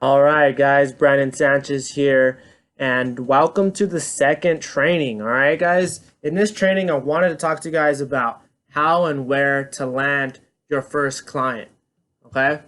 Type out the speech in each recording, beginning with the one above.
All right, guys, Brandon Sanchez here, and welcome to the second training. All right, guys, in this training, I wanted to talk to you guys about how and where to land your first client. Okay,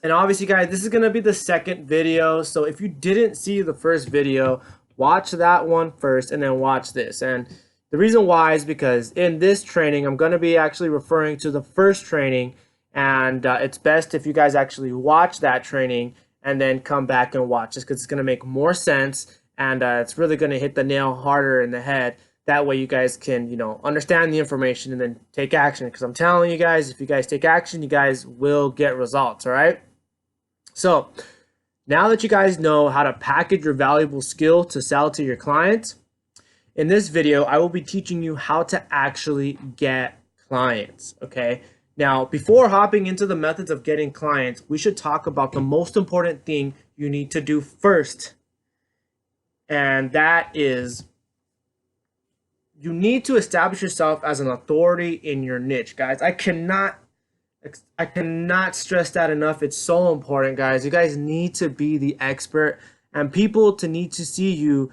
and obviously, guys, this is going to be the second video. So if you didn't see the first video, watch that one first and then watch this. And the reason why is because in this training, I'm going to be actually referring to the first training. And it's best if you guys actually watch that training and then come back and watch this because it's going to make more sense. And it's really going to hit the nail harder in the head. That way you guys can, understand the information and then take action. Because I'm telling you guys, if you guys take action, you guys will get results, all right? So now that you guys know how to package your valuable skill to sell to your clients, in this video, I will be teaching you how to actually get clients, okay? Now, before hopping into the methods of getting clients, we should talk about the most important thing you need to do first. And that is you need to establish yourself as an authority in your niche, guys. I cannot stress that enough. It's so important, guys. You guys need to be the expert and people to need to see you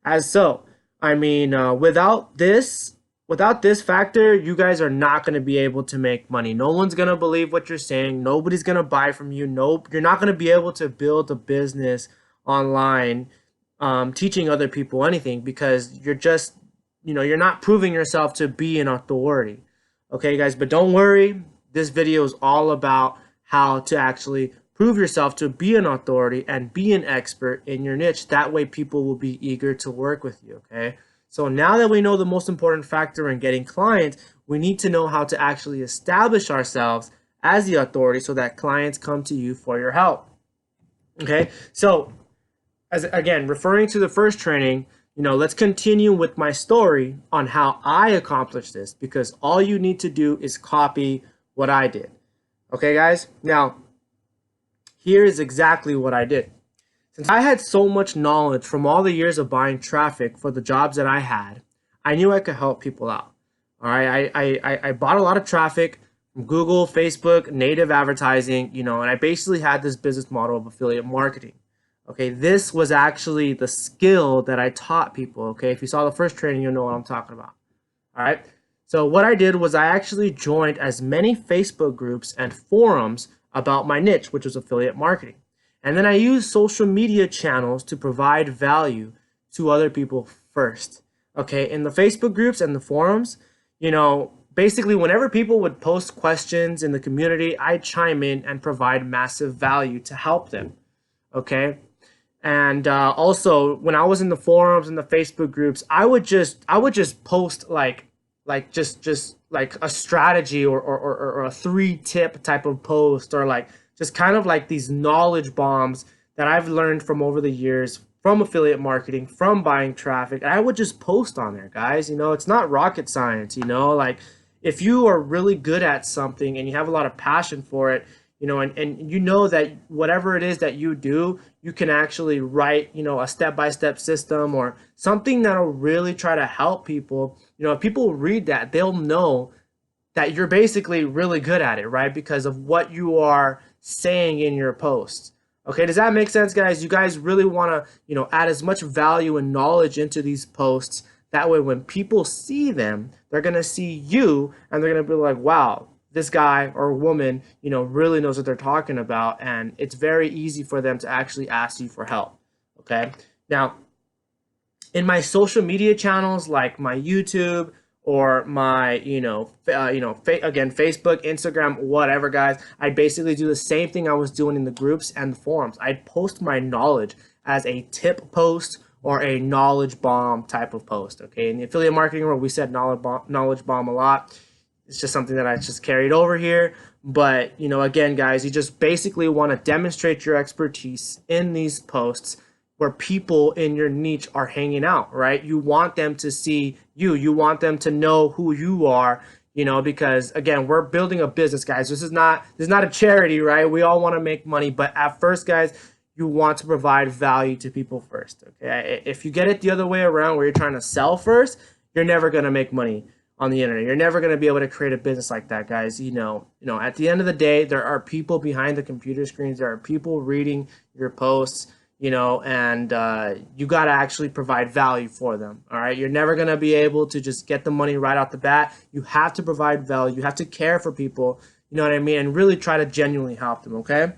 as so. I mean, without this factor, you guys are not going to be able to make money. No one's going to believe what you're saying. Nobody's going to buy from you. Nope, you're not going to be able to build a business online teaching other people anything because you're not proving yourself to be an authority. Okay, guys, but don't worry. This video is all about how to actually prove yourself to be an authority and be an expert in your niche. That way people will be eager to work with you, okay? So now that we know the most important factor in getting clients, we need to know how to actually establish ourselves as the authority so that clients come to you for your help. Okay? So, as again, referring to the first training, let's continue with my story on how I accomplished this because all you need to do is copy what I did. Okay, guys? Now, here is exactly what I did. Since I had so much knowledge from all the years of buying traffic for the jobs that I had, I knew I could help people out. All right, I bought a lot of traffic from Google, Facebook, native advertising, and I basically had this business model of affiliate marketing. Okay, this was actually the skill that I taught people. Okay, if you saw the first training, you'll know what I'm talking about. All right, so what I did was I actually joined as many Facebook groups and forums about my niche, which was affiliate marketing. And then I used social media channels to provide value to other people first. Okay, in the Facebook groups and the forums, basically whenever people would post questions in the community, I'd chime in and provide massive value to help them. Okay, and also when I was in the forums and the Facebook groups, I would just post just like a strategy or a 3 tip type of post or like just kind of like these knowledge bombs that I've learned from over the years from affiliate marketing, from buying traffic. And I would just post on there, guys. It's not rocket science, like if you are really good at something and you have a lot of passion for it, and you know that whatever it is that you do, you can actually write, a step-by-step system or something that'll really try to help people. If people read that, they'll know that you're basically really good at it, right? Because of what you are saying in your posts. Okay, does that make sense, guys? You guys really want to, add as much value and knowledge into these posts. That way, when people see them, they're going to see you and they're going to be like, wow, this guy or woman, really knows what they're talking about. And it's very easy for them to actually ask you for help. Okay, now, in my social media channels like my YouTube or my again Facebook, Instagram, whatever, guys, I basically do the same thing I was doing in the groups and the forums. I'd post my knowledge as a tip post or a knowledge bomb type of post. Okay, in the affiliate marketing world, we said knowledge bomb a lot. It's just something that I just carried over here. But again, guys, you just basically want to demonstrate your expertise in these posts where people in your niche are hanging out, right? You want them to see you. You want them to know who you are, because again, we're building a business, guys. This is not a charity, right? We all want to make money, but at first, guys, you want to provide value to people first, okay? If you get it the other way around where you're trying to sell first, you're never going to make money. on the internet. You're never going to be able to create a business like that, guys. At the end of the day, there are people behind the computer screens. There are people reading your posts, and you got to actually provide value for them. All right. You're never going to be able to just get the money right off the bat. You have to provide value. You have to care for people, you know what I mean? And really try to genuinely help them. Okay.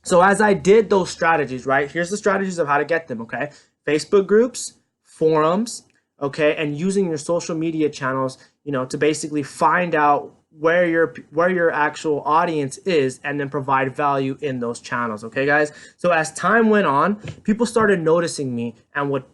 So as I did those strategies, right, here's the strategies of how to get them. Okay. Facebook groups, forums, okay, and using your social media channels, to basically find out where your actual audience is, and then provide value in those channels. Okay, guys. So as time went on, people started noticing me and would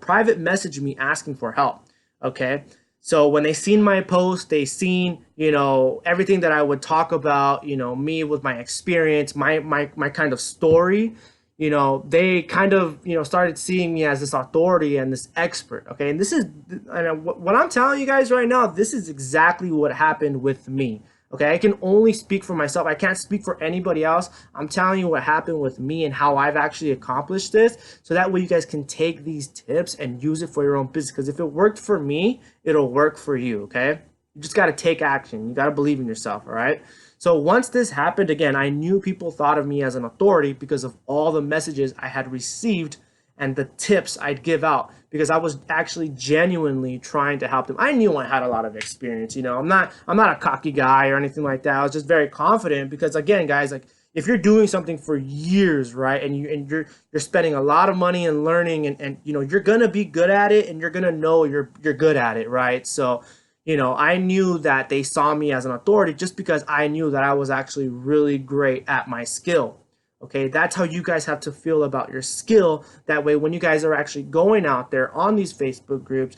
private message me asking for help. Okay. So when they seen my post, they seen, everything that I would talk about, me with my experience, my kind of story, they kind of, started seeing me as this authority and this expert. Okay. And what I'm telling you guys right now, this is exactly what happened with me. Okay. I can only speak for myself. I can't speak for anybody else. I'm telling you what happened with me and how I've actually accomplished this. So that way you guys can take these tips and use it for your own business. Because if it worked for me, it'll work for you. Okay. You just got to take action. You got to believe in yourself. All right. So once this happened, again, I knew people thought of me as an authority because of all the messages I had received and the tips I'd give out, because I was actually genuinely trying to help them. I knew I had a lot of experience. I'm not a cocky guy or anything like that. I was just very confident because, again, guys, like, if you're doing something for years, right, and you're spending a lot of money and learning, and you're gonna be good at it, and you're gonna know you're good at it, right? So I knew that they saw me as an authority just because I knew that I was actually really great at my skill. Okay, that's how you guys have to feel about your skill. That way, when you guys are actually going out there on these Facebook groups,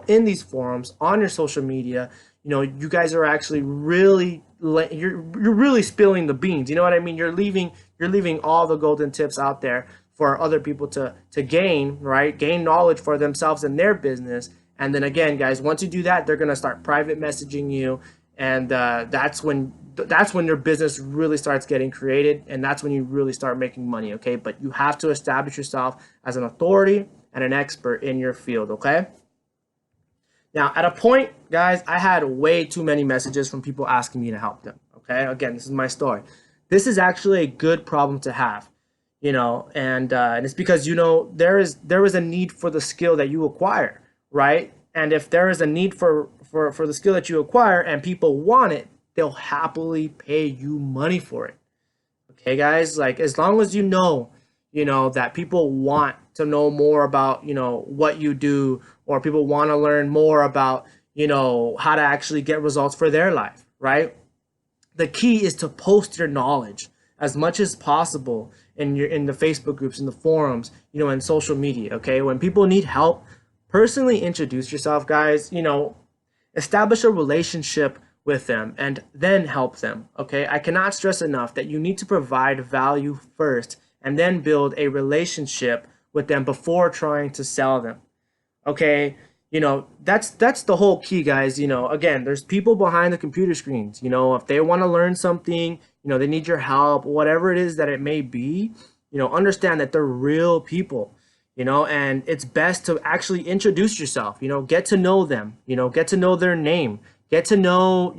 in these forums, on your social media, you guys are actually really, you're really spilling the beans. You know what I mean? You're leaving all the golden tips out there for other people to gain, right? Gain knowledge for themselves and their business. And then again, guys, once you do that, they're gonna start private messaging you, and that's when your business really starts getting created, and that's when you really start making money. Okay, but you have to establish yourself as an authority and an expert in your field. Okay. Now, at a point, guys, I had way too many messages from people asking me to help them. Okay, again, this is my story. This is actually a good problem to have. And it's because there is a need for the skill that you acquire. Right? And if there is a need for the skill that you acquire and people want it, they'll happily pay you money for it. Okay, guys? Like, as long as that people want to know more about, what you do, or people want to learn more about, how to actually get results for their life, right? The key is to post your knowledge as much as possible in the Facebook groups, in the forums, in social media. Okay? When people need help, personally introduce yourself, guys. Establish a relationship with them and then help them. Okay, I cannot stress enough that you need to provide value first and then build a relationship with them before trying to sell them. Okay, that's the whole key, guys. Again, there's people behind the computer screens. If they want to learn something, they need your help, whatever it is that it may be. Understand that they're real people. And it's best to actually introduce yourself, get to know them, get to know their name, get to know,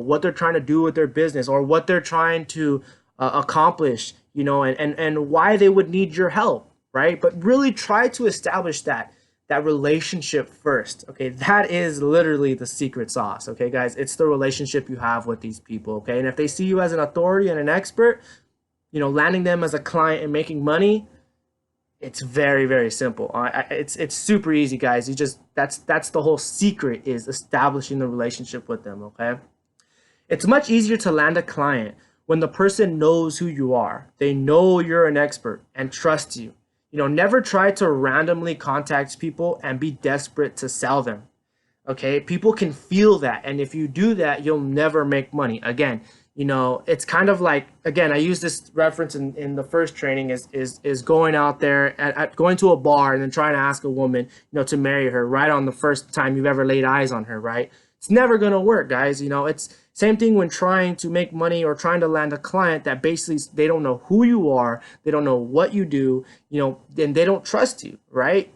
what they're trying to do with their business or what they're trying to accomplish, and why they would need your help, right? But really try to establish that relationship first. Okay, that is literally the secret sauce. Okay, guys, it's the relationship you have with these people. Okay, and if they see you as an authority and an expert, landing them as a client and making money, it's very, very simple. It's super easy, guys. That's the whole secret, is establishing the relationship with them. Okay, it's much easier to land a client when the person knows who you are. They know you're an expert and trust you. Never try to randomly contact people and be desperate to sell them. Okay, people can feel that, and if you do that, you'll never make money. Again, it's kind of like, again, I use this reference in the first training is going out there at going to a bar and then trying to ask a woman, to marry her right on the first time you've ever laid eyes on her, right? It's never going to work, guys. It's same thing when trying to make money or trying to land a client that basically they don't know who you are, they don't know what you do, and they don't trust you, right?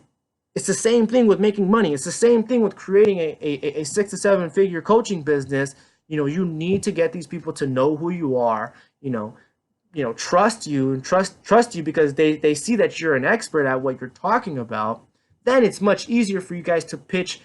It's the same thing with making money. It's the same thing with creating a 6 to 7 figure coaching business. You need to get these people to know who you are, trust you and trust you because they see that you're an expert at what you're talking about. Then it's much easier for you guys to pitch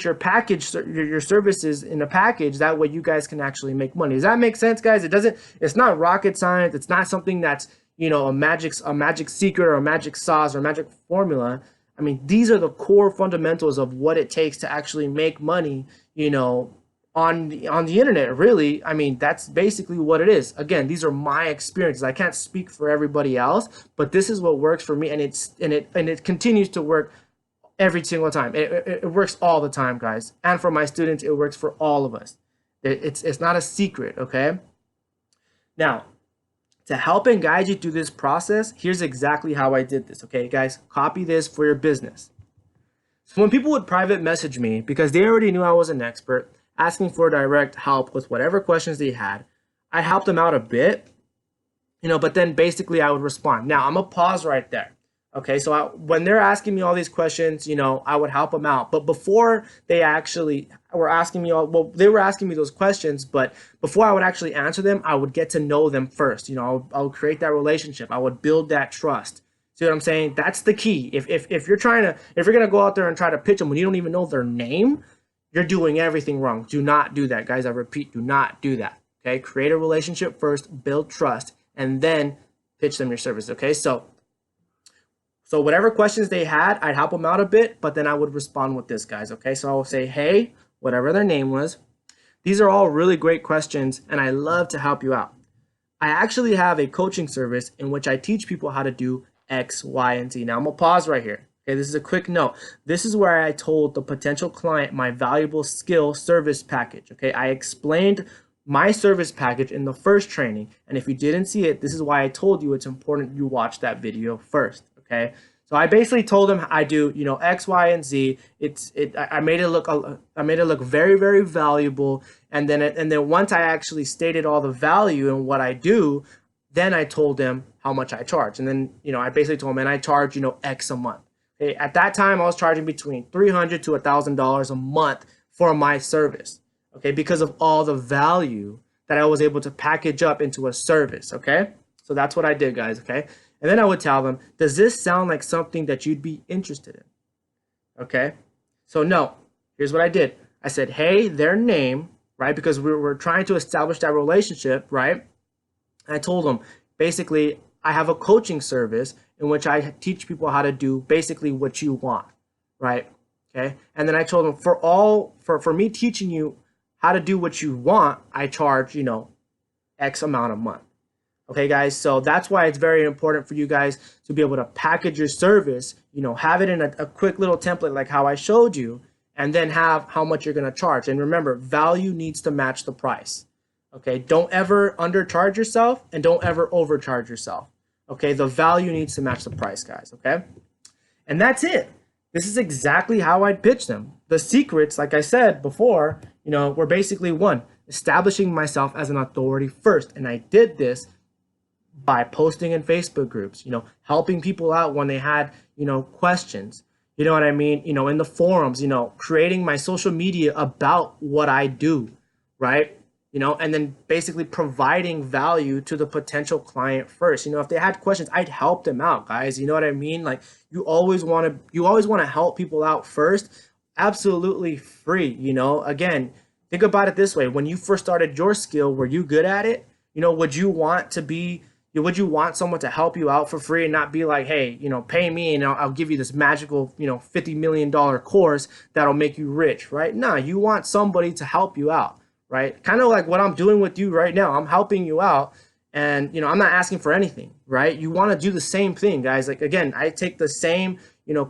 your package, your services in a package. That way you guys can actually make money. Does that make sense, guys? It's not rocket science. It's not something that's, a magic secret or a magic sauce or a magic formula. I mean, these are the core fundamentals of what it takes to actually make money, on the internet. Really, I mean, that's basically what it is. Again, these are my experiences. I can't speak for everybody else, but this is what works for me, and it continues to work every single time. It works all the time, guys. And for my students, it works for all of us. It's not a secret, okay? Now, to help and guide you through this process, here's exactly how I did this, okay, guys? Copy this for your business. So when people would private message me, because they already knew I was an expert, asking for direct help with whatever questions they had, I helped them out a bit, but then basically I would respond. Now, I'm going to pause right there. Okay, so when they're asking me all these questions, I would help them out. But before they actually were asking me they were asking me those questions, but before I would actually answer them, I would get to know them first. I would create that relationship. I would build that trust. See what I'm saying? That's the key. If you're gonna go out there and try to pitch them when you don't even know their name, you're doing everything wrong. Do not do that, guys. I repeat, do not do that. Okay, create a relationship first, build trust, and then pitch them your service. Okay, so whatever questions they had, I'd help them out a bit, but then I would respond with this, guys, okay? So I will say, hey, whatever their name was. These are all really great questions, and I love to help you out. I actually have a coaching service in which I teach people how to do X, Y, and Z. Now, I'm going to pause right here. Okay, this is a quick note. This is where I told the potential client my valuable skill service package, okay? I explained my service package in the first training, and if you didn't see it, this is why I told you it's important you watch that video first. Okay, so I basically told them I do, X, Y, and Z. I made it look very, very valuable, and then once I actually stated all the value and what I do, then I told them how much I charge, and then I basically told them, and I charge X a month. Okay, at that time I was charging between $300 to $1,000 a month for my service. Okay, because of all the value that I was able to package up into a service. Okay, so that's what I did, guys. Okay. And then I would tell them, does this sound like something that you'd be interested in? Okay. So no, here's what I did. I said, hey, their name, right? Because we're trying to establish that relationship, right? And I told them, basically, I have a coaching service in which I teach people how to do basically what you want, right? Okay. And then I told them, for me teaching you how to do what you want, I charge, X amount a month. Okay, guys, so that's why it's very important for you guys to be able to package your service, have it in a quick little template like how I showed you, and then have how much you're going to charge. And remember, value needs to match the price. Okay, don't ever undercharge yourself and don't ever overcharge yourself. Okay, the value needs to match the price, guys. Okay, and that's it. This is exactly how I'd pitch them. The secrets, like I said before, were basically one, establishing myself as an authority first. And I did this by posting in Facebook groups, helping people out when they had, questions, you know what I mean? In the forums, creating my social media about what I do, right? And then basically providing value to the potential client first. If they had questions, I'd help them out, guys. You know what I mean? Like you always want to help people out first, absolutely free. Again, think about it this way. When you first started your skill, were you good at it? Would you want someone to help you out for free and not be like, hey, pay me and I'll give you this magical, $50 million course that'll make you rich, right? No, you want somebody to help you out, right? Kind of like what I'm doing with you right now. I'm helping you out and, I'm not asking for anything, right? You want to do the same thing, guys. Like, again, I take the same,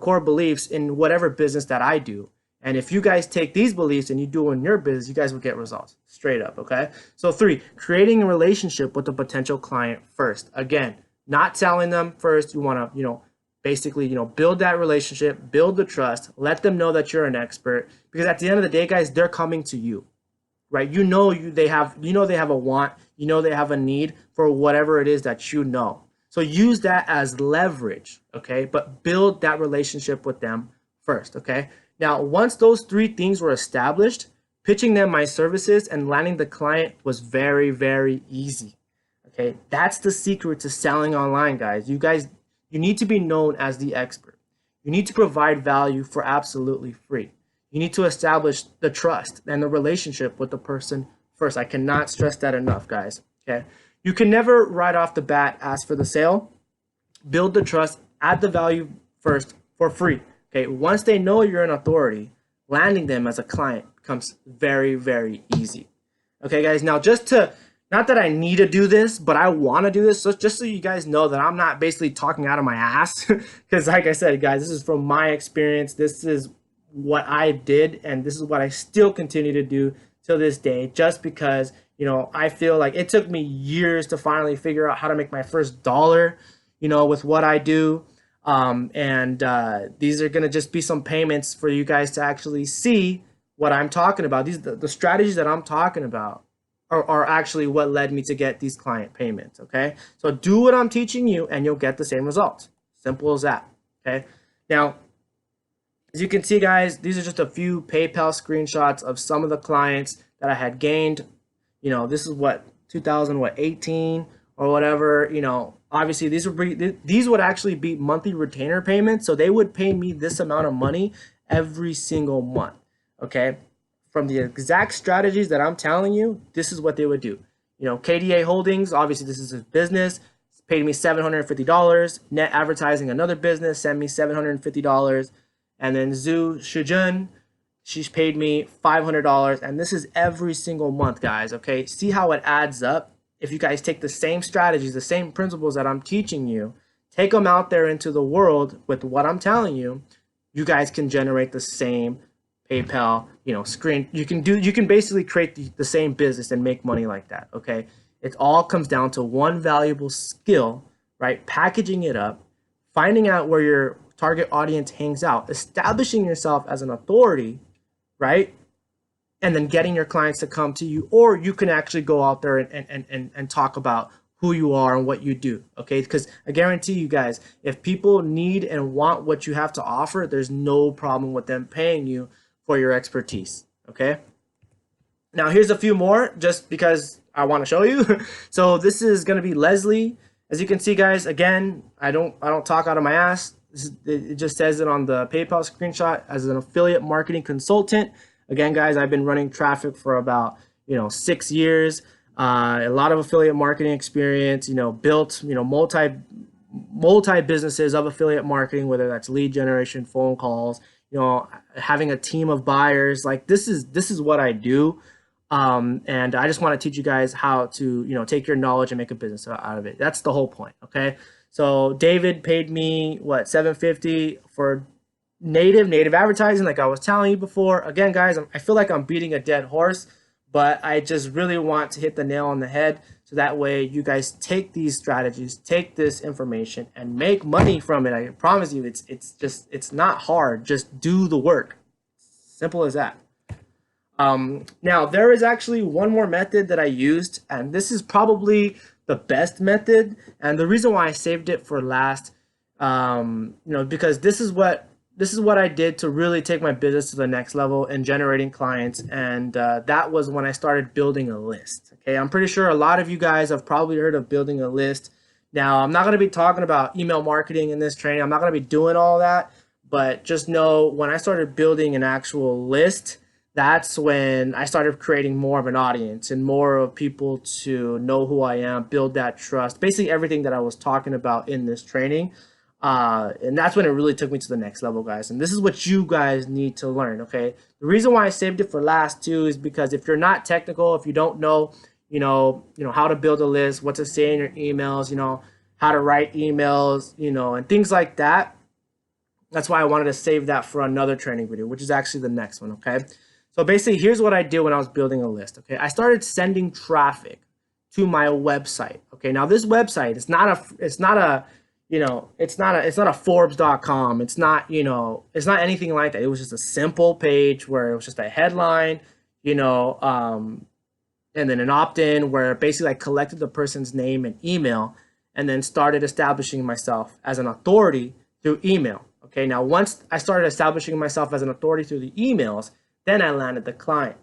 core beliefs in whatever business that I do. And if you guys take these beliefs and you do in your business, you guys will get results straight up. Okay. So 3, creating a relationship with the potential client first. Again, not telling them first. You want to, basically, build that relationship, build the trust, let them know that you're an expert, because at the end of the day, guys, they're coming to you, right? They have a want, they have a need for whatever it is that So use that as leverage. Okay. But build that relationship with them first, okay? Now, once those three things were established, pitching them my services and landing the client was very, very easy. Okay, that's the secret to selling online, guys. You need to be known as the expert. You need to provide value for absolutely free. You need to establish the trust and the relationship with the person first. I cannot stress that enough, guys. Okay, you can never right off the bat ask for the sale. Build the trust, add the value first for free. Okay, once they know you're an authority, landing them as a client becomes very, very easy. Okay, guys, now not that I need to do this, but I want to do this. So just so you guys know that I'm not basically talking out of my ass. Because like I said, guys, this is from my experience. This is what I did. And this is what I still continue to do till this day. Just because, I feel like it took me years to finally figure out how to make my first dollar, with what I do. These are going to just be some payments for you guys to actually see what I'm talking about. The strategies that I'm talking about are actually what led me to get these client payments, okay? So do what I'm teaching you and you'll get the same results. Simple as that, okay? Now, as you can see, guys, these are just a few PayPal screenshots of some of the clients that I had gained. This is 2018 or whatever, obviously these would actually be monthly retainer payments. So they would pay me this amount of money every single month, okay? From the exact strategies that I'm telling you, this is what they would do. KDA Holdings, obviously this is his business, paid me $750. Net Advertising, another business, sent me $750. And then Zhu Shijun, she's paid me $500. And this is every single month, guys, okay? See how it adds up? If you guys take the same strategies, the same principles that I'm teaching you, take them out there into the world with what I'm telling you, you guys can generate the same PayPal, screen. You can basically create the same business and make money like that, okay? It all comes down to one valuable skill, right? Packaging it up, finding out where your target audience hangs out, establishing yourself as an authority, right? And then getting your clients to come to you, or you can actually go out there and talk about who you are and what you do, okay? Because I guarantee you guys, if people need and want what you have to offer, there's no problem with them paying you for your expertise, okay? Now here's a few more just because I want to show you. So this is going to be Leslie. As you can see, guys, again, I don't talk out of my ass. It just says it on the PayPal screenshot as an affiliate marketing consultant. Again, guys, I've been running traffic for about 6 years. A lot of affiliate marketing experience. Built multi businesses of affiliate marketing, whether that's lead generation, phone calls, having a team of buyers. Like this is what I do. And I just want to teach you guys how to, take your knowledge and make a business out of it. That's the whole point. Okay. So David paid me $750 for native advertising, like I was telling you before. Again, guys, I feel like I'm beating a dead horse, but I just really want to hit the nail on the head. So that way you guys take these strategies, take this information and make money from it. I promise you, it's not hard. Just do the work. Simple as that. Now there is actually one more method that I used, and this is probably the best method. And the reason why I saved it for last, because this is what I did to really take my business to the next level and generating clients. And that was when I started building a list. Okay, I'm pretty sure a lot of you guys have probably heard of building a list. Now, I'm not going to be talking about email marketing in this training. I'm not going to be doing all that. But just know when I started building an actual list, that's when I started creating more of an audience and more of people to know who I am, build that trust, basically everything that I was talking about in this training. And that's when it really took me to the next level, guys. And this is what you guys need to learn, okay? The reason why I saved it for last too is because if you're not technical, if you don't know, how to build a list, what to say in your emails, how to write emails, and things like that. That's why I wanted to save that for another training video, which is actually the next one, okay? So basically, here's what I did when I was building a list, okay? I started sending traffic to my website, okay? Now this website, it's not a Forbes.com. It's not anything like that. It was just a simple page where it was just a headline, and then an opt-in where basically I collected the person's name and email and then started establishing myself as an authority through email. Okay, now once I started establishing myself as an authority through the emails, then I landed the client.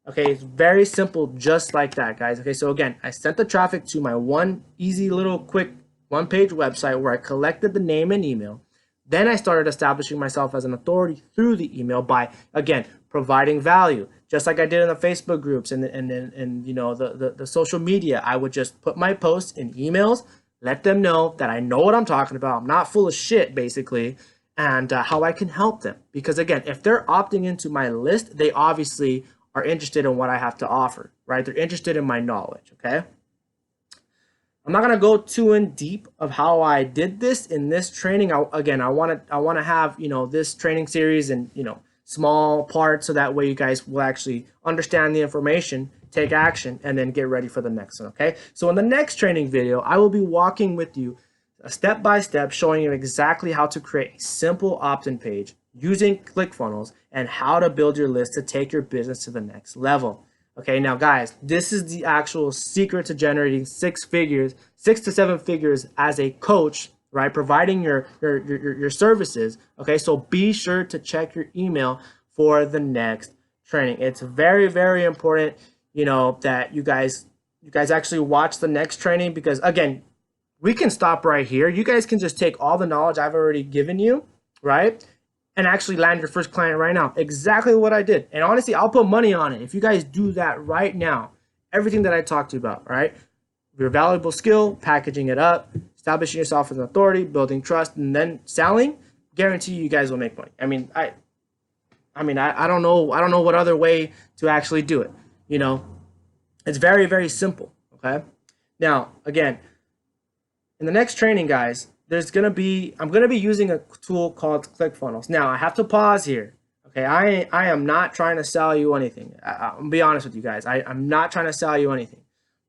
Okay, it's very simple, just like that, guys. Okay, so again, I sent the traffic to my one easy little quick one-page website where I collected the name and email. Then I started establishing myself as an authority through the email by, again, providing value, just like I did in the Facebook groups and you know the social media. I would just put my posts in emails, let them know that I know what I'm talking about. I'm not full of shit, basically, and how I can help them. Because again, if they're opting into my list, they obviously are interested in what I have to offer, right? They're interested in my knowledge, okay? I'm not gonna go too in deep of how I did this in this training. I want to have, you know, this training series in, you know, small parts, so that way you guys will actually understand the information, take action, and then get ready for the next one. Okay, so in the next training video, I will be walking with you step by step, showing you exactly how to create a simple opt-in page using ClickFunnels and how to build your list to take your business to the next level. Okay, now guys, this is the actual secret to generating 6 to 7 figures as a coach, right? Providing your services. Okay, so be sure to check your email for the next training. It's very, very important, you know, that you guys actually watch the next training, because again, we can stop right here. You guys can just take all the knowledge I've already given you, right? And actually land your first client right now. Exactly what I did. And honestly, I'll put money on it. If you guys do that right now, everything that I talked to you about, right? Your valuable skill, packaging it up, establishing yourself as an authority, building trust, and then selling, guarantee you guys will make money. I mean, I don't know what other way to actually do it. You know, it's very, very simple. Okay. Now, again, in the next training, guys, I'm gonna be using a tool called ClickFunnels. Now, I have to pause here. Okay, I am not trying to sell you anything. I'll be honest with you guys. I'm not trying to sell you anything,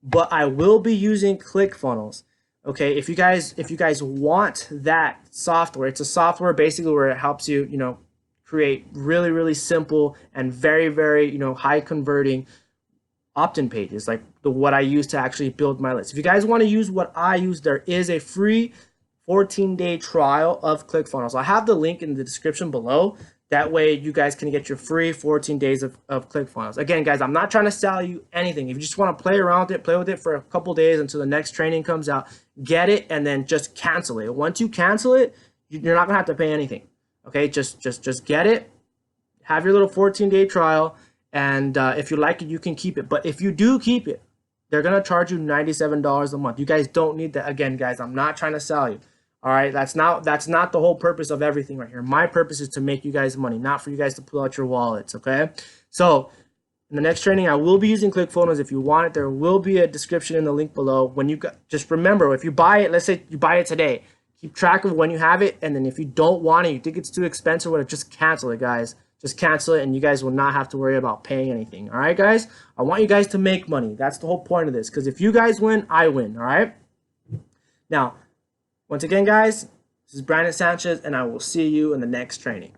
but I will be using ClickFunnels. Okay, if you guys want that software, it's a software basically where it helps you, you know, create really, really simple and very, very, you know, high converting opt-in pages, like what I use to actually build my list. If you guys want to use what I use, there is a free 14-day trial of ClickFunnels. I have the link in the description below. That way you guys can get your free 14 days of ClickFunnels. Again, guys, I'm not trying to sell you anything. If you just want to play around with it, play with it for a couple days until the next training comes out, get it, and then just cancel it. Once you cancel it, you're not gonna have to pay anything. Okay, just get it, have your little 14-day trial, and if you like it, you can keep it. But if you do keep it, they're gonna charge you $97 a month. You guys don't need that. Again, guys, I'm not trying to sell you. All right, that's not the whole purpose of everything right here. My purpose is to make you guys money, not for you guys to pull out your wallets. Okay, so in the next training, I will be using ClickFunnels. If you want it, there will be a description in the link below. When you just remember, if you buy it, let's say you buy it today, keep track of when you have it, and then if you don't want it, you think it's too expensive, whatever, just cancel it, guys. Just cancel it, and you guys will not have to worry about paying anything. All right, guys? I want you guys to make money. That's the whole point of this, because if you guys win, I win. All right? Now, once again, guys, this is Brandon Sanchez, and I will see you in the next training.